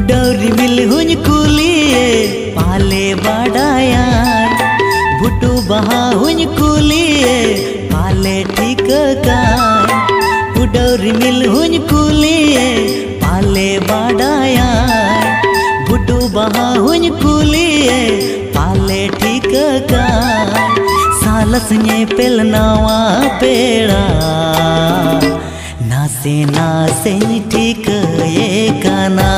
उडौरी मिल हुन कुलिए पाले बाडाया भुटु बहा हुन कुलिए पाले ठीक का उडौरी मिल हुन कुलिए पाले बाडाया भुटु बहा हुन कुलिए पाले ठीक का सालस ने पेलनावा पेड़ा नासे नासे ठीक ये काना।